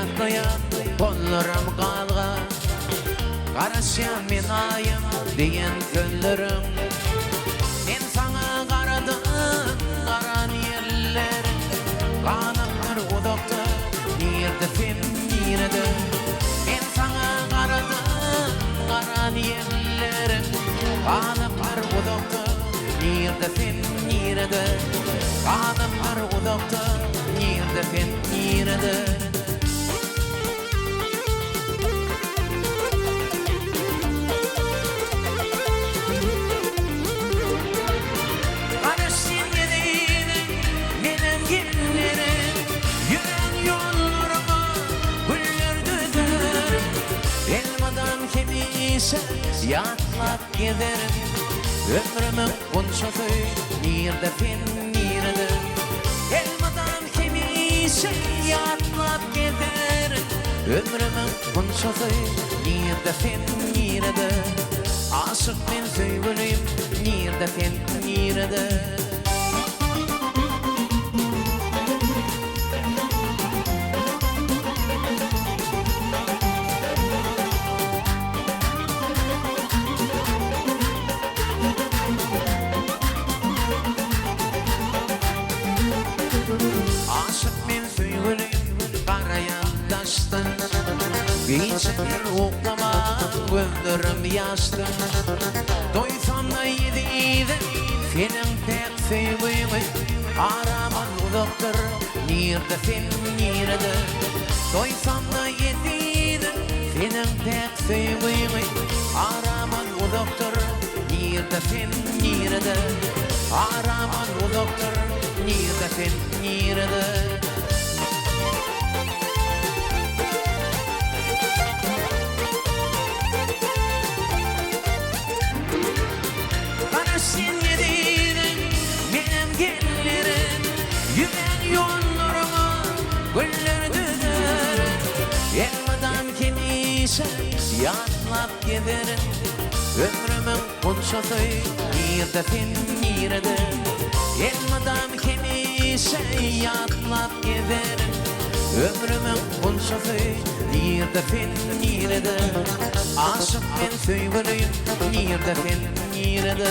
yatlayan kollarım kalga. Karasyan men ayım diyen könlerim. Men sana karadım karan yerler. Kanımdır udakta nirde fen nirde. Men sana karadım karan yerler. Kanımdır udakta nirde fen nirde. Kanımdır udakta nirde fen nirde. Yatlap giderim ömrümün bunçası nirde fen nirde. Elmadan kemiyse yatlap giderim ömrümün bunçası nirde fen nirde. Aşık men söyleyim nirde fen nirde. Aşık men söyleyim karayan taştın. Geçinir oklama gözlerim yaştı. Doysam da yediydi senin pek sevimi. Araman uzaktır nirde fen nirde. Doysam da yediydi senin pek sevimi. Araman uzaktır nirde fen nirde. Araman uzaktır nirde fen nirde. Karasın yediğin benim gellerim. Yüren yollarıma güller düzer. Elmadan kemiyse yatlap giderim ömrümün bunçası nirde fen nirde. Elmadan kemiyse yatlap giderim ömrümün bunçası nirde fen nirde. Aşık men söyleyim nirde fen nirde.